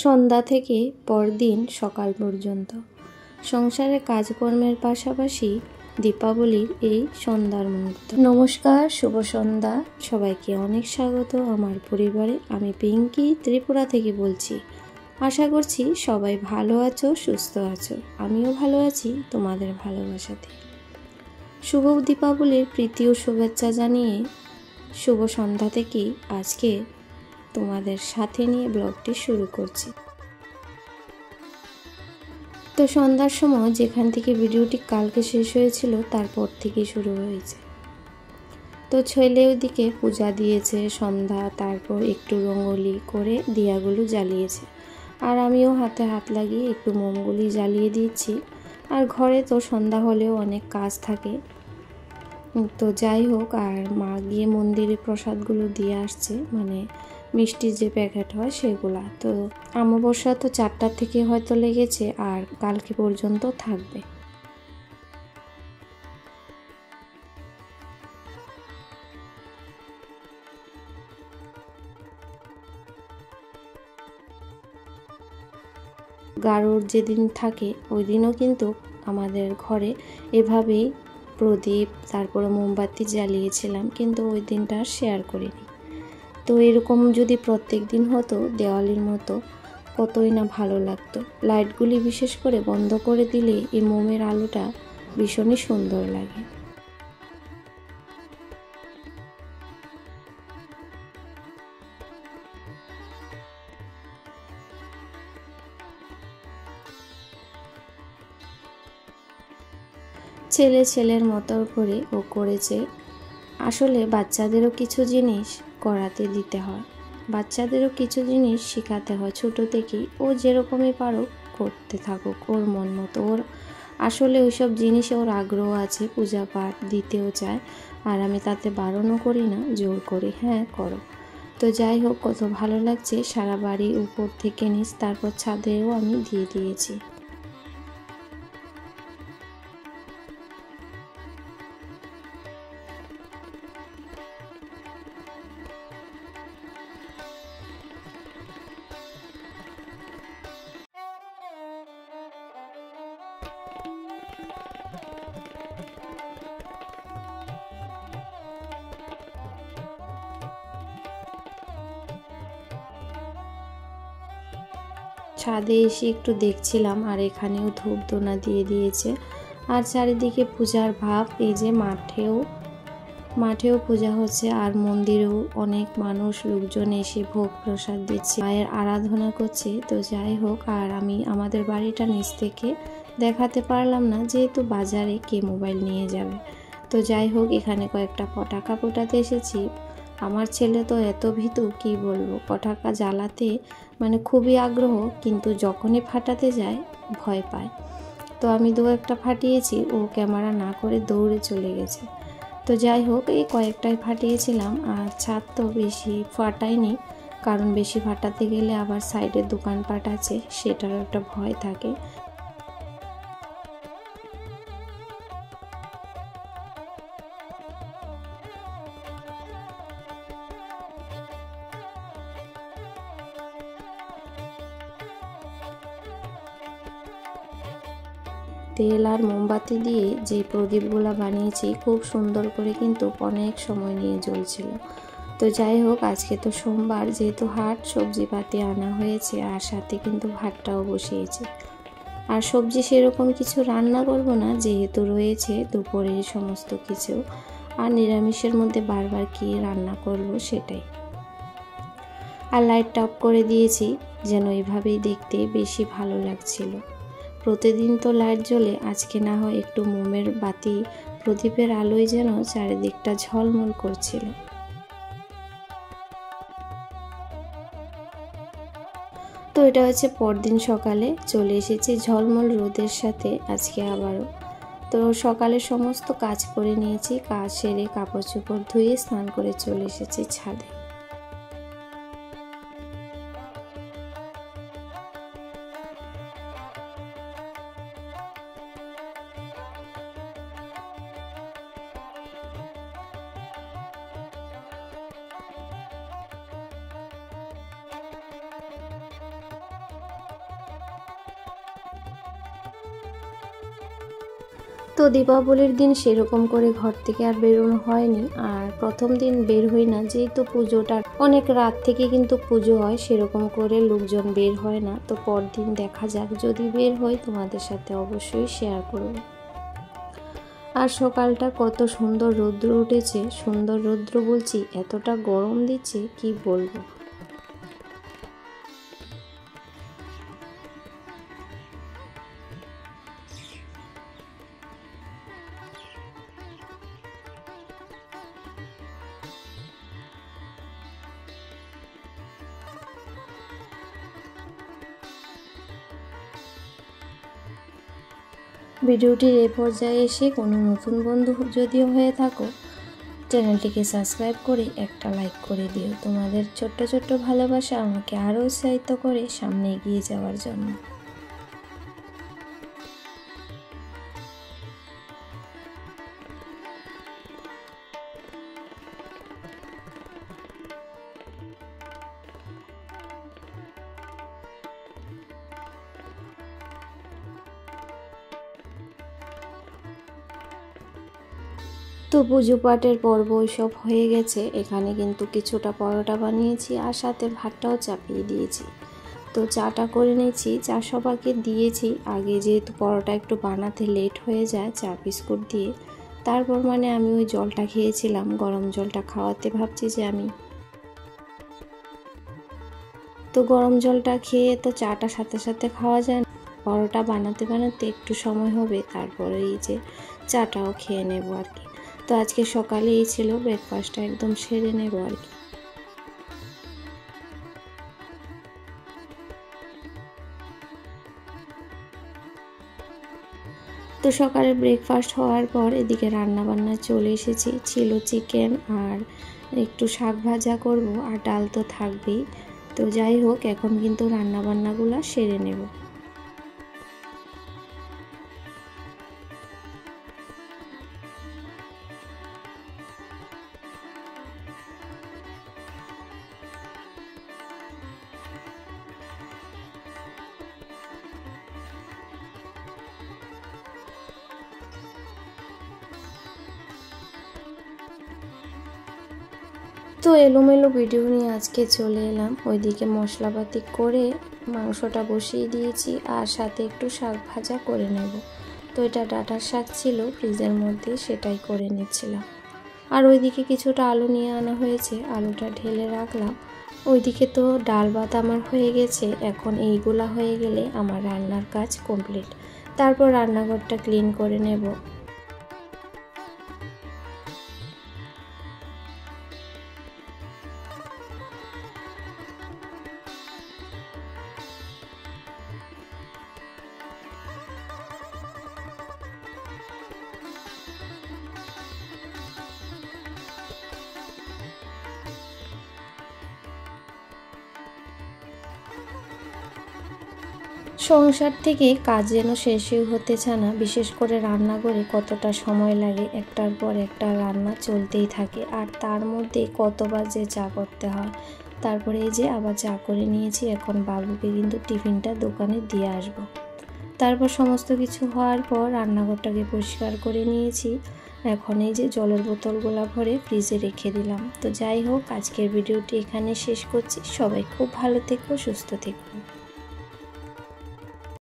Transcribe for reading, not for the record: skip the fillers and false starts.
সন্ধ্যা থেকে পরদিন সকাল পর্যন্ত সংসারের কাজকর্মের পাশাপাশি দীপাবলির এই সন্ধ্যার মুহূর্ত। নমস্কার, শুভ সন্ধ্যা। সবাইকে অনেক স্বাগত আমার পরিবারে। আমি পিঙ্কি ত্রিপুরা থেকে বলছি। আশা করছি সবাই ভালো আছো, সুস্থ আছো। আমিও ভালো আছি তোমাদের ভালোবাসাতে। শুভ দীপাবলির প্রীতি ও শুভেচ্ছা জানিয়ে শুভ সন্ধ্যা থেকেই আজকে তোমাদের সাথে নিয়ে ব্লগটি শুরু করছি। তো সন্ধ্যার সময় যেখান থেকে ভিডিওটি কালকে শেষ হয়েছিল তারপর থেকেই শুরু হয়েছে। তো ছেলে ওদিকে পূজা দিয়েছে সন্ধ্যা, তারপর একটু রঙ্গোলি করে দিয়াগুলো জ্বালিয়েছে, আর আমিও হাতে হাত লাগিয়ে একটু মোমগুলি জ্বালিয়ে দিচ্ছি। আর ঘরে তো সন্ধ্যা হলেও অনেক কাজ থাকে। তো যাই হোক, আর মা গিয়ে মন্দিরে প্রসাদগুলো দিয়ে আসছে, মানে মিষ্টির যে প্যাকেট হয় সেগুলা। তো অমাবস্যা তো 4টা থেকে হয়তো লেগেছে, আর কালকে পর্যন্ত থাকবে। গারোর যেদিন থাকে ওই দিনও কিন্তু আমাদের ঘরে এভাবেই প্রদীপ তারপরে মোমবাতি জ্বালিয়েছিলাম, কিন্তু ওই দিনটা শেয়ার করিনি। তো এরকম যদি প্রত্যেক দিন হতো দেওয়ালির মতো, কতই না ভালো লাগতো। লাইটগুলি বিশেষ করে বন্ধ করে দিলে এই মোমের আলোটা ভীষণই সুন্দর লাগে। ছেলের মতো করে ও করেছে। আসলে বাচ্চাদেরও কিছু জিনিস করাতে দিতে হয়, বাচ্চাদেরও কিছু জিনিস শেখাতে হয় ছোট থেকেই। ও যেরকমই পারো করতে থাকুক ওর মন মতো। ওর আসলে ওইসব জিনিসে ওর আগ্রহ আছে, পূজা পাঠ দিতেও চায়, আর আমি তাতে বারণও করি না, জোর করি, হ্যাঁ করো। তো যাই হোক, কত ভালো লাগছে। সারা বাড়ি উপর থেকে নিচ তারপর ছাদেও আমি দিয়ে দিয়েছি। ছাদে এসে একটু দেখছিলাম, আর এখানেও ধূপ ধুনা দিয়ে দিয়েছে, আর চারিদিকে পূজার ভাব। এই যে মাঠেও পূজা হচ্ছে, আর মন্দিরেও অনেক মানুষ লোকজন এসে ভোগ প্রসাদ দিচ্ছে, মায়ের আরাধনা করছে। তো যাই হোক, আর আমি আমাদের বাড়িটা নিচ থেকে দেখাতে পারলাম না, যেহেতু বাজারে কে মোবাইল নিয়ে যাবে। তো যাই হোক, এখানে কয়েকটা পটাকা ফোটাতে এসেছি। আমার ছেলে তো এত ভীতু, কি বলবো, পটাকা জ্বালাতে মানে খুবই আগ্রহ, কিন্তু যখনই ফাটাতে যায় ভয় পায়। তো আমি দু একটা ফাটিয়েছি, ও ক্যামেরা না করে দৌড়ে চলে গেছে। তো যাই হোক, এই কয়েকটাই ফাটিয়েছিলাম, আর ছাদ তো বেশি ফাটাইনি, কারণ বেশি ফাটাতে গেলে আবার সাইডে দোকানপাট আছে, সেটারও একটা ভয় থাকে। তেল আর মোমবাতি দিয়ে যে প্রদীপগুলো বানিয়েছি খুব সুন্দর করে, কিন্তু অনেক সময় নিয়ে জ্বলছিল। তো যাই হোক, আজকে তো সোমবার, যেহেতু হাট, সবজিপাতি আনা হয়েছে, আর সাথে কিন্তু ভাতটাও বসিয়েছি। আর সবজি সেরকম কিছু রান্না করব না, যেহেতু রয়েছে দুপুরে সমস্ত কিছু, আর নিরামিষের মধ্যে বারবার কি রান্না করব সেটাই। আর লাইটটা অফ করে দিয়েছি, যেন এইভাবেই দেখতে বেশি ভালো লাগছিল। প্রতিদিন তো লাইট জ্বলে, আজকে না হয় একটু মোমের বাতি প্রদীপের আলোয় যেন চারিদিকটা ঝলমল করছিল। তো এটা হচ্ছে পরদিন সকালে চলে এসেছি ঝলমল রোদের সাথে আজকে আবারও। তো সকালে সমস্ত কাজ করে নিয়েছি, কাজ সেরে কাপড় চোপড় ধুয়ে স্নান করে চলে এসেছি ছাদে। তো দীপাবলির দিন সেরকম করে ঘর থেকে আর বেরোনো হয়নি, আর প্রথম দিন বের হই না, যেহেতু পুজোটা অনেক রাত থেকে কিন্তু পুজো হয়, সেরকম করে লোকজন বের হয় না। তো পরদিন দেখা যাক, যদি বের হয় তোমাদের সাথে অবশ্যই শেয়ার করব। আর সকালটা কত সুন্দর রৌদ্র উঠেছে, সুন্দর রৌদ্র বলছি, এতটা গরম দিচ্ছে কি বলবো। ভিডিওটির এই পর্যায়ে এসে কোনো নতুন বন্ধু যদিও হয়ে থাকো, চ্যানেলটিকে সাবস্ক্রাইব করে একটা লাইক করে দিও। তোমাদের ছোট্ট ছোট্ট ভালোবাসা আমাকে আরও উৎসাহিত করে সামনে এগিয়ে যাওয়ার জন্য। তো পুজো পাঠের পর্ব সব হয়ে গেছে। এখানে কিন্তু কিছুটা পরোটা বানিয়েছি আর সাথে ভাতটাও চাপিয়ে দিয়েছি। তো চাটা করে নিয়েছি, চা সবাইকে দিয়েছি আগে, যেহেতু পরোটা একটু বানাতে লেট হয়ে যায় চা বিস্কুট দিয়ে। তারপর আমি ওই জলটা খেয়েছিলাম, গরম জলটা খাওয়াতে ভাবছি যে আমি। তো গরম জলটা খেয়ে তো চাটা সাথে সাথে খাওয়া যায় না, পরোটা বানাতে বানাতে একটু সময় হবে, তারপরে এই যে চাটাও খেয়ে নেবো আর কি। তো আজকে সকালে এই ছিল ব্রেকফাস্টটা, একদম সেরে নেব আর কি। তো সকালে ব্রেকফাস্ট হওয়ার পর এদিকে রান্না বান্না চলে এসেছি। ছিল চিকেন আর একটু শাক ভাজা করব, আর ডাল তো থাকবেই। তো যাই হোক, এখন কিন্তু রান্না বান্নাগুলো সেরে নেব। তো এলোমেলো ভিডিও নিয়ে আজকে চলে এলাম। ওইদিকে মশলাপাতি করে মাংসটা বসিয়ে দিয়েছি, আর সাথে একটু শাক ভাজা করে নেব। তো এটা ডাঁটার শাক ছিল ফ্রিজের মধ্যে, সেটাই করে নিচ্ছিলাম। আর ওইদিকে কিছুটা আলু নিয়ে আনা হয়েছে, আলুটা ঢেলে রাখলাম। ওইদিকে তো ডাল ভাত আমার হয়ে গেছে। এখন এইগুলা হয়ে গেলে আমার রান্নার কাজ কমপ্লিট। তারপর রান্নাঘরটা ক্লিন করে নেব। সংসার থেকে কাজ যেন শেষই হতে চায় না, বিশেষ করে রান্নাঘরে কতটা সময় লাগে, একটার পর একটা রান্না চলতেই থাকে, আর তার মধ্যে কতবার যে চা করতে হয়। তারপরে এই যে আবার চা করে নিয়েছি, এখন বাবুকে কিন্তু টিফিনটা দোকানে দিয়ে আসব। তারপর সমস্ত কিছু হওয়ার পর রান্নাঘরটাকে পরিষ্কার করে নিয়েছি। এখন এই যে জলের বোতলগুলো ভরে ফ্রিজে রেখে দিলাম। তো যাই হোক, আজকের ভিডিওটি এখানে শেষ করছি। সবাই খুব ভালো থেকো, সুস্থ থেকো।